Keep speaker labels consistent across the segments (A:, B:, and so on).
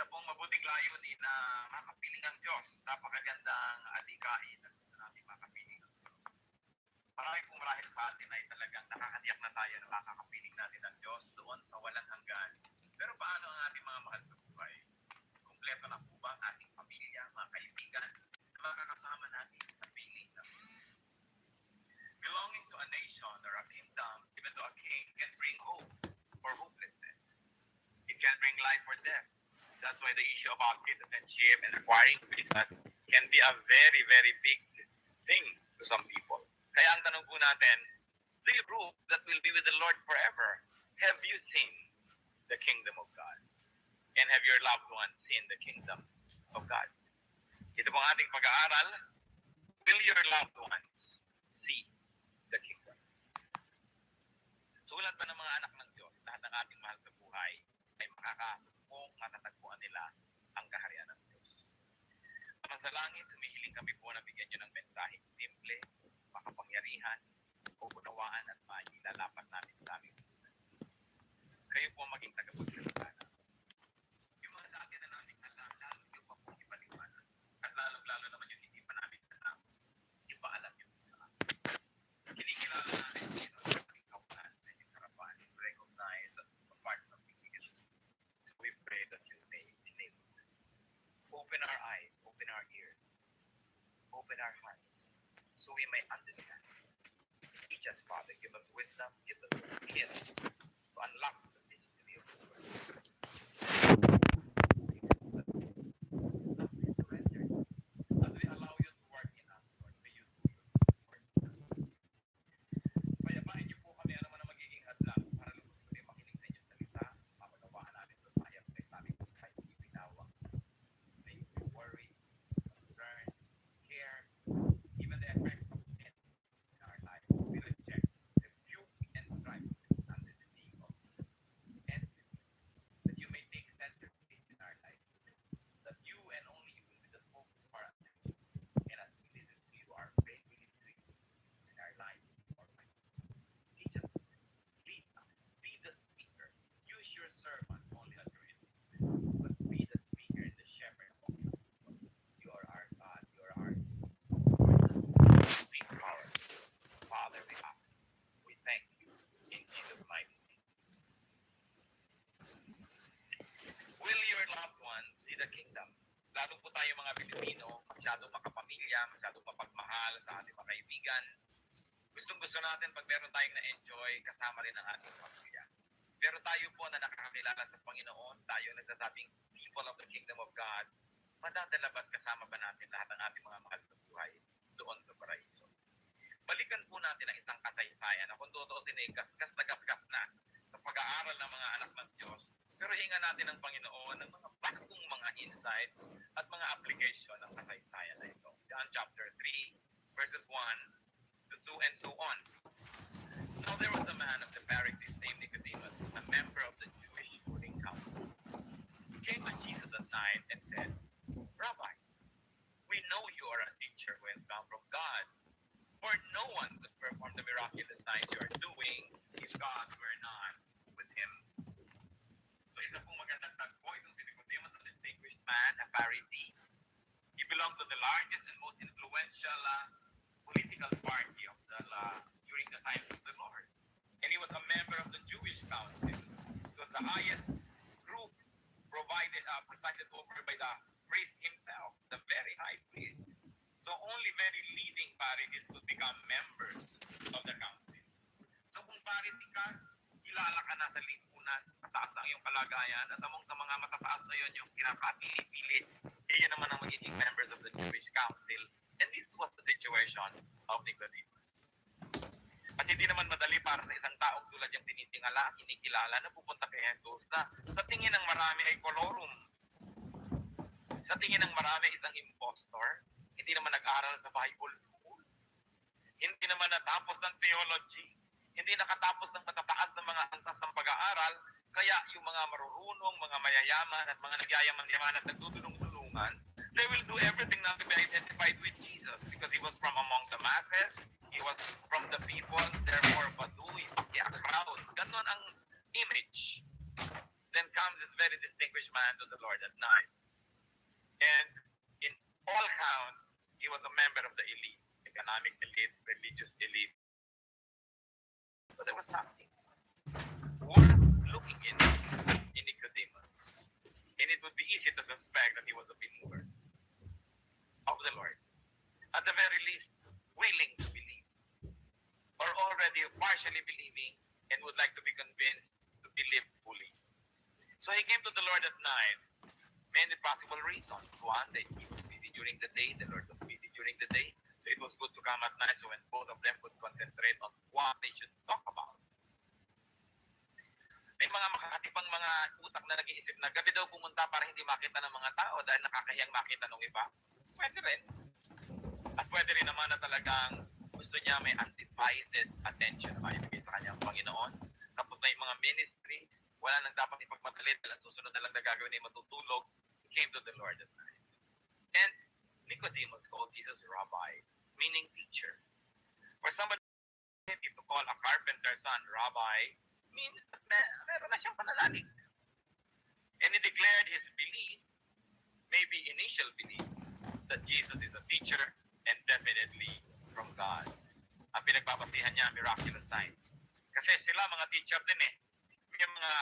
A: Isa pong mabuting layunin na makapiling ang Diyos. Napakagandang adikain na gusto natin makapiling. Marami pong marahil sa atin ay talagang nakakatiyak na tayo na makakapiling natin ang Diyos doon sa walang hanggan. Pero paano ang ating mga mahal sa buhay? Kumpleto na po ba ang ating pamilya, mga kaibigan, na makakasama natin sa piling ng Diyos? Belonging to a nation or a kingdom, even to a king, can bring hope or hopelessness. It can bring life or death. That's why the issue about citizenship and acquiring business can be a very, very big thing to some people. Kaya ang tanong po natin, do you prove that we'll be with the Lord forever? Have you seen the kingdom of God? And have your loved ones seen the kingdom of God? Ito pong ating pag-aaral, will your loved ones see the kingdom? Sulat pa ng mga anak ng Diyos, lahat ng ating mahal sa buhay ay makakasubong, matatagpuan nila ang kaharian ng Diyos. Ama sa langit, humihiling kami po na bigyan nyo ng mensaheng simple, makapangyarihan, uunawaan at mailalapat namin sa aming buhay. Kayo po maging tagapagsalita na. Yung mga sa atin na namin alam, lalo nyo pa pong ipaliwanag. At lalo naman yung hindi pa namin alam, ipaalam nyo sa amin. Kinikilala natin dito sa ating kawalan at yung harapan, recognize the parts of the weakness. So we pray that you may enable. Open our eyes, open our ears, open our hearts, so we may understand. Teach us, Father, give us wisdom, give us skill to unlock the mystery of the word. As we allow you to work in us, Lord, may you do your work in us. Payapain niyo po kami ano man ang magiging hadlang para lubos kami makinig sa inyong salita, maunawaan namin sa sayang sa aming buhay, ibinawa. May you worry, concern, care, even the effects of sin in our life. We reject, rebuke, and strive under the name of enmity, that you may take center stage in our life, that you and only you will be the focus of our attention, and as we listen to you, our faith will increase in our life. Teach us, lead us, be the speaker. Use your servant only as your instrument, but be the speaker and the shepherd of all your people. You are our God, you are our speak power. Father, we ask, we thank you in Jesus' mighty name. Will your loved ones see the kingdom? Lalo po tayo mga Pilipino, masyadong makapamilya, masyadong mapagmahal sa ating mga kaibigan. Gustong-gusto natin pag meron tayong na-enjoy, kasama rin ang ating pamilya. Pero tayo po na nakakakilala sa Panginoon, tayo nagsasabing people of the kingdom of God, madadalabat kasama ba natin lahat ng ating mga mahal sa buhay doon sa paraiso? Balikan po natin ang isang kasaysayan na kung tutuusin ay gasgas na sa pag-aaral ng mga anak ng Diyos. Pero hinga natin ng Panginoon ng mga bagong mga insight at mga application ng kasaysayan na ito. John chapter 3, verses 1 to 2 and so on. Now there was a man of the Pharisees named Nicodemus, a member of the Jewish ruling council. He came to Jesus at night and said, Rabbi, we know you are a teacher who has come from God, for no one could perform the miraculous signs you are doing if God were not with him. So isa pong magandang tagpo, itong si Nicodemus, a distinguished man, a Pharisee. He belonged to the largest and most influential political party of during the time of the Lord. And he was a member of the Jewish council. It was the highest group presided over by the priest himself, the very high priest. So only very leading Pharisees could become members of the council. So kung Pharisee ka, kilala ka na sa lipunan, mataas ang iyong kalagayan, at among sa mga matataas na yun yung pinapapili-pili, iyon naman ang magiging members of the Jewish council. And this was the situation of Nicodemus. At hindi naman madali para sa isang taong tulad yung tinitingala, kinikilala na pupunta kay Jesus na sa tingin ng marami ay kolorum. Sa tingin ng marami isang impostor, hindi naman nag-aral sa Bible school. Hindi naman natapos ng theology. Hindi nakatapos ng matataas ng mga antas ng pag-aaral. Kaya yung mga marurunong, mga mayayaman at mga nagyayaman-yaman at nagtutulong-tulungan, they will do everything not to be identified with Jesus because he was from among the masses, he was from the people, therefore, Badu, a crowd. Ganon ang image. Then comes this very distinguished man to the Lord at night. And in all counts, he was a member of the elite, economic elite, religious elite. But there was something worth looking in Nicodemus. And it would be easy to suspect that he was a believer of the Lord. At the very least, willing to believe, or already partially believing and would like to be convinced to believe fully. So he came to the Lord at night. Many possible reasons. One, that he was busy during the day, the Lord was busy during the day. So it was good to come at night so when both of them could concentrate on what they should talk about. May mga makakatibang mga utak na nag-iisip na gabi daw pumunta para hindi makita ng mga tao dahil nakakahiyang makita ng iba. Pwede rin. At pwede rin naman na talagang gusto niya may undivided attention na maibigay sa kanyang Panginoon. Tapos may mga ministries, wala nang dapat ipagmadali dahil ang susunod na lang na gagawin ay matutulog. He came to the Lord at night. And Nicodemus called Jesus Rabbi, meaning teacher. For somebody to call a carpenter's son Rabbi means that meron na siyang pananalig. And he declared his belief, maybe initial belief, that Jesus is a teacher and definitely from God. Ang pinagbabasihan niya, miraculous signs. Kasi sila mga teacher din eh. May mga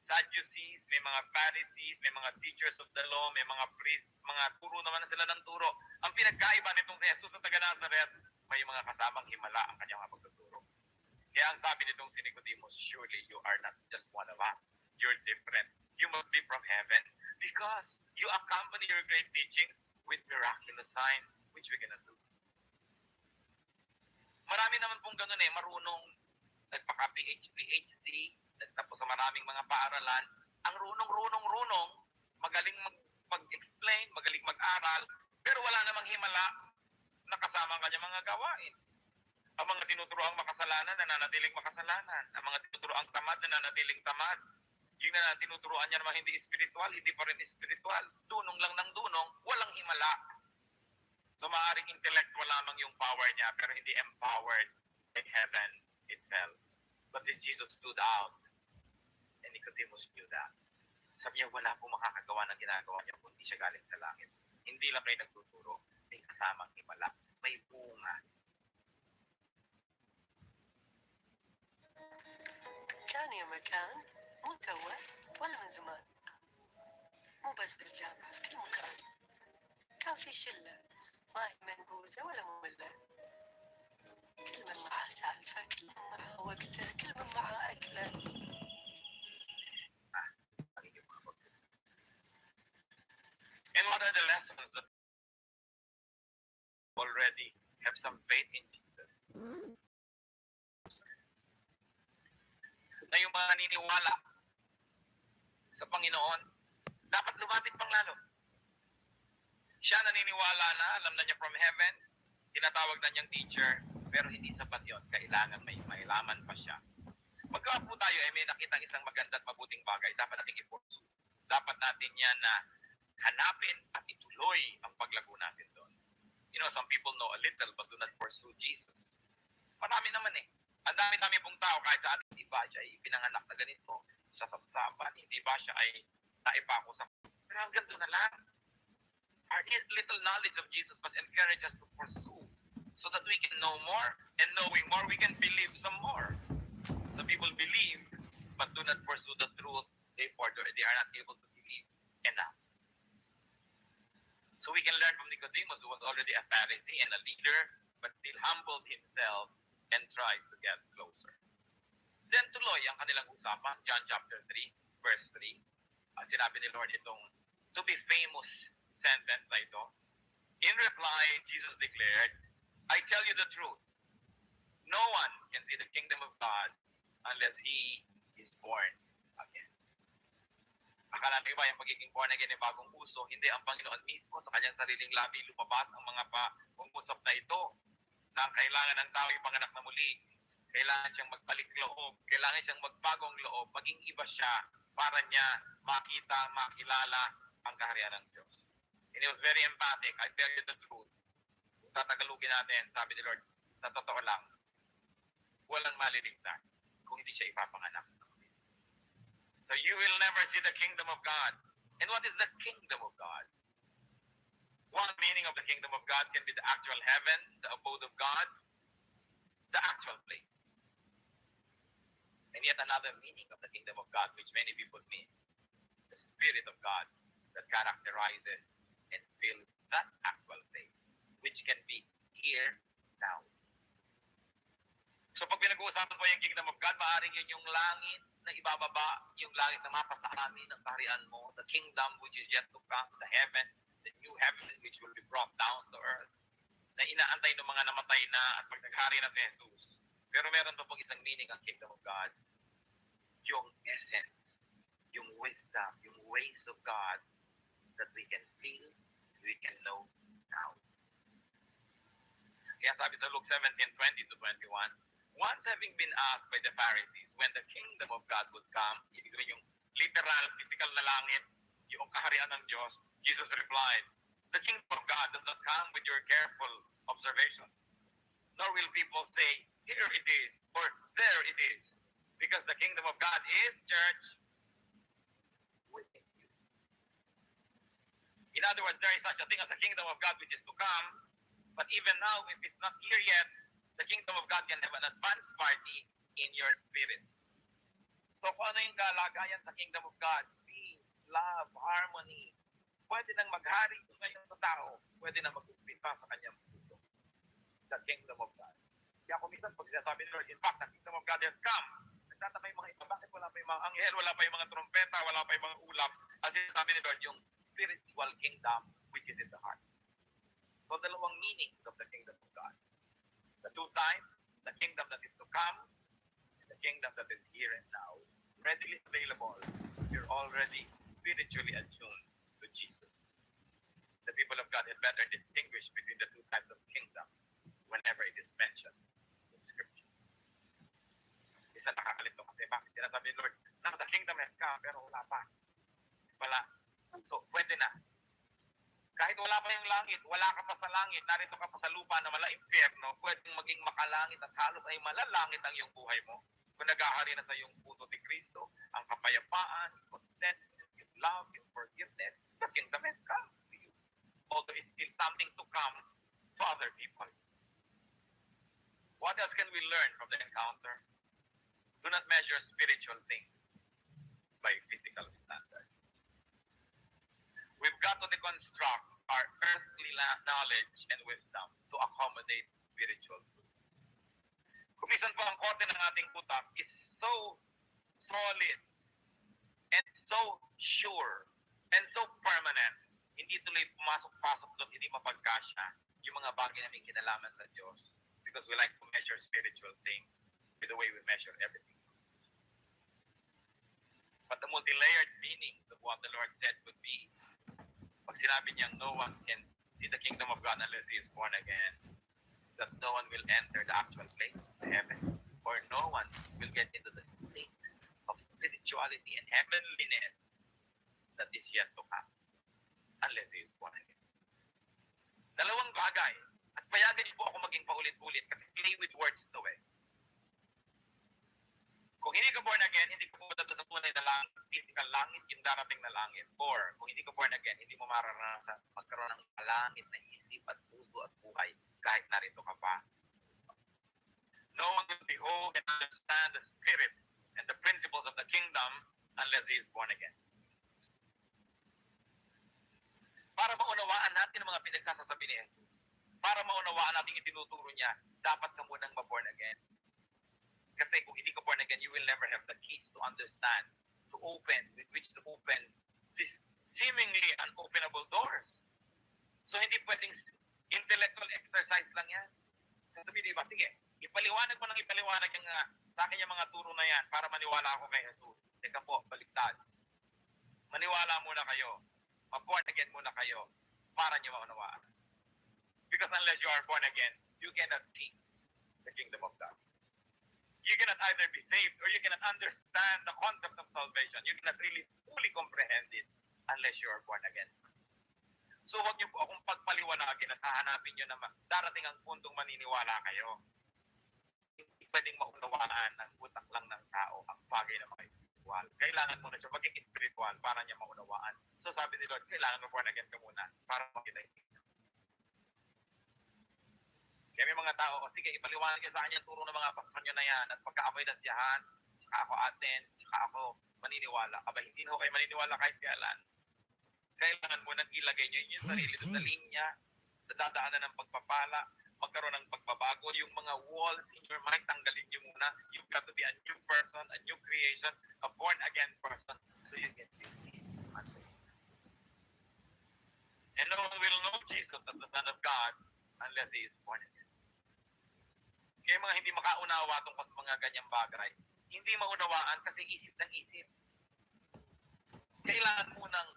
A: Sadducees, may mga Pharisees, may mga teachers of the law, may mga priests, mga turo naman na sila ng turo. Ang pinagkaiba nitong si Jesus sa taga Nazareth, may mga kasamang himala ang kanyang mga pagtuturo. Kaya ang sabi nitong si Nicodemus, surely you are not just one of us. You're different. You must be from heaven because you accompany your great teachings with miraculous signs which we cannot do. Marami naman pong ganun eh, marunong, nagpaka-PhD, tapos sa maraming mga paaralan, ang runong, magaling mag-explain, magaling mag-aral, pero wala namang himala na kasama ang kanyang mga gawain. Ang mga tinuturoang makasalanan, nananatiling makasalanan. Ang mga tinuturoang tamad, nananatiling tamad. Yung na tinuturoan niya naman hindi spiritual, hindi pa rin spiritual. Dunong lang ng dunong, walang himala. So maaaring intellectual lamang yung power niya, pero hindi empowered by heaven itself. But this Jesus stood out, and Nicodemus knew that. Sabi niya, wala po makakagawa ng ginagawa niya kung hindi siya galing sa langit. Hindi lang kayo nagtuturo, may kasamang himala, may bunga.
B: كان يا مكان مو توه ولا من زمان مو بس بالجامعة في كل مكان كان في شلة ما هي منبوذة ولا مملة كل من معه سالفة كل من معه وقته كل من معه أكله
A: And what are the lessons that already have some faith in Jesus? Na yung mga naniniwala sa Panginoon, dapat lumapit pang lalo. Siya naniniwala na, alam na niya from heaven, tinatawag na niyang teacher, pero hindi sapat yun. Kailangan may mailaman pa siya. Pagka po tayo ay may nakitang isang maganda at mabuting bagay, dapat natin i-pursue. Dapat natin yan na hanapin at ituloy ang paglago natin doon. You know, some people know a little but do not pursue Jesus. Marami naman eh. Ang dami-dami pong tao kahit sa atin, hindi ba siya ay pinanganak na ganito sa sapsapan, hindi ba siya ay naipako sa... Pero hanggang doon na lang. Our little knowledge of Jesus must encourage us to pursue so that we can know more, and knowing more, we can believe some more. So people believe but do not pursue the truth, therefore they are not able to believe enough. So we can learn from Nicodemus, who was already a Pharisee and a leader, but still humbled himself and tried to get closer. Then tuloy ang kanilang usapan, John chapter 3, verse 3. Sinabi ni Lord itong to be famous sentence na ito. In reply, Jesus declared, I tell you the truth. No one can see the kingdom of God unless he is born again. Akala ng iba yung pagiging born again ay bagong puso, hindi ang Panginoon mismo sa kanyang sariling labi lumabas ang mga pangusap na ito na kailangan ng tao ipanganak na muli. Kailangan siyang magbalik loob, kailangan siyang magbagong loob, maging iba siya para niya makita, makilala ang kaharian ng Diyos. And he was very emphatic. I tell you the truth. Kung tatagalugin natin, sabi ni Lord, sa totoo lang, walang maliligtas kung hindi siya ipapanganak. So you will never see the kingdom of God. And what is the kingdom of God? One meaning of the kingdom of God can be the actual heaven, the abode of God, the actual place. And yet another meaning of the kingdom of God, which many people miss, the Spirit of God that characterizes and fills that actual place, which can be here now. So pag pinag-uusapan po yung kingdom of God, maaaring yun yung langit na ibababa, yung langit na mapasa amin ng kaharian mo, the kingdom which is yet to come, the heaven, the new heaven which will be brought down to earth, na inaantay ng mga namatay na at pag naghari na si Jesus. Pero meron pa pong isang meaning ang kingdom of God, yung essence, yung wisdom, yung ways of God that we can feel, we can know now. Kaya sabi sa Luke 17:20-21, once having been asked by the Pharisees when the kingdom of God would come, ibig sabihin yung literal, physical na langit, yung kaharian ng Diyos, Jesus replied, the kingdom of God does not come with your careful observation, nor will people say, here it is, or there it is, because the kingdom of God is, church, within you. In other words, there is such a thing as the kingdom of God which is to come, but even now, if it's not here yet, the kingdom of God can have an advance party in your spirit. So kung ano yung kalagayan sa kingdom of God, peace, love, harmony, pwede nang maghari ngayon sa tao, pwede nang mag-umpisa sa kanyang puso. The kingdom of God. Kaya kung minsan pag sinasabi ni Lord, in fact, the kingdom of God has come. Nagtataka yung mga iba, bakit wala pa yung mga anghel, wala pa yung mga trompeta, wala pa yung mga ulap. As sinasabi ni Lord, yung spiritual kingdom which is in the heart. So dalawang meanings of the kingdom of God. The two times, the kingdom that is to come, and the kingdom that is here and now, readily available. You're already spiritually attuned to Jesus. The people of God had better distinguish between the two types of kingdom whenever it is mentioned in Scripture. Isa nakakalito kasi bakit sinasabi ni Lord, now the kingdom has come, pero wala pa. Wala. So, pwede na. Kahit wala pa yung langit, wala ka pa sa langit, narito ka pa sa lupa na mala impyerno, pwedeng maging makalangit at halos ay malalangit ang iyong buhay mo. Kung naghahari na sa iyong puso ni Kristo, ang kapayapaan, yung contentment, yung love, yung forgiveness, the kingdom has come to you. Although it's still something to come to other people. What else can we learn from the encounter? Do not measure spiritual things by physical standards. We've got to deconstruct our earthly knowledge and wisdom to accommodate spiritual truth. Kumisan po ang kote ng ating utak is so solid and so sure and so permanent. Hindi tuloy pumasok-pasok doon, hindi mapagkasya yung mga bagay na may kinalaman sa Diyos because we like to measure spiritual things with the way we measure everything. But the multi-layered meanings of what the Lord said would be, pag sinabi niyang no one can see the kingdom of God unless he is born again, that no one will enter the actual place of heaven, or no one will get into the state of spirituality and heavenliness that is yet to come unless he is born again. Dalawang bagay. At payagan niyo po ako maging paulit-ulit kasi play with words to eh. Kung hindi ka born again, hindi ka pumunta sa tunay na langit, physical langit, yung darating na langit. Or, kung hindi ka born again, hindi mo mararanasan magkaroon ng langit na isip at puso at buhay kahit narito ka pa. No one will behold and understand the spirit and the principles of the kingdom unless he is born again. Para maunawaan natin ang mga pinagsasasabi ni Jesus, para maunawaan natin yung tinuturo niya, dapat ka munang ma-born again. Kasi kung hindi ka born again, you will never have the keys to understand, to open, with which to open these seemingly unopenable doors. So hindi pwedeng intellectual exercise lang yan. Sabi, di ba? Sige, ipaliwanag mo ng ipaliwanag yung, sa akin yung mga turo na yan para maniwala ako kay Jesus. Teka po, baliktad. Maniwala muna kayo. Ma-born again muna kayo para nyo maunawaan. Because unless you are born again, you cannot see the kingdom of God. You cannot either be saved or you cannot understand the concept of salvation. You cannot really fully comprehend it unless you are born again. So huwag niyo po akong pagpaliwanagin at hahanapin niyo na darating ang puntong maniniwala kayo. Hindi pwedeng maunawaan ng utak lang ng tao ang bagay na mga ito. spiritual. Kailangan mo na siya maging spiritual para niya maunawaan. So sabi ni Lord, kailangan mo born again ka muna para makita yung kingdom. Kaya may mga tao, o sige, ipaliwanag niya sa kanya, turo ng mga pastor nyo na yan, at pagka ako'y nasiyahan, saka ako attend, saka ako maniniwala. Aba, hindi na kayo maniniwala kahit kailan. Kailangan mo nang ilagay niyo yung sarili doon sa linya, sa dadaanan ng pagpapala, magkaroon ng pagbabago, yung mga walls in your mind, tanggalin niyo muna. You've got to be a new person, a new creation, a born-again person, so you can see Him. And no one will know Jesus as the Son of God unless He is born again. Kaya mga hindi makaunawa tungkol sa mga ganyang bagay, hindi maunawaan kasi isip ng isip. Kailangan mo ng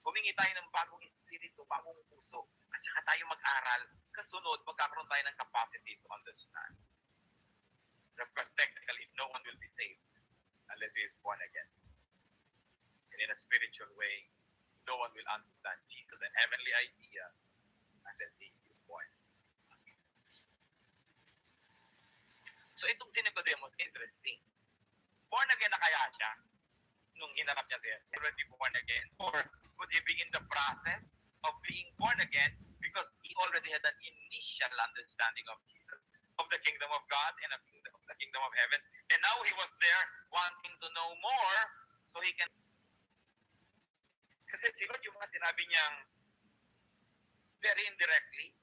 A: humingi tayo ng bagong espiritu, bagong puso, at saka tayo mag-aral. Kasunod, magkakaroon tayo ng capacity to understand. Because technically, no one will be saved unless he is born again. And in a spiritual way, no one will understand Jesus, the heavenly idea, unless he is born. So itong si Nicodemus, interesting. Born again na kaya siya nung hinarap niya siya? Already born again? Or would he be in the process of being born again because he already had an initial understanding of Jesus, of the kingdom of God and of the kingdom of heaven, and now he was there wanting to know more so he can... Kasi siguro yung mga sinabi niyang very indirectly,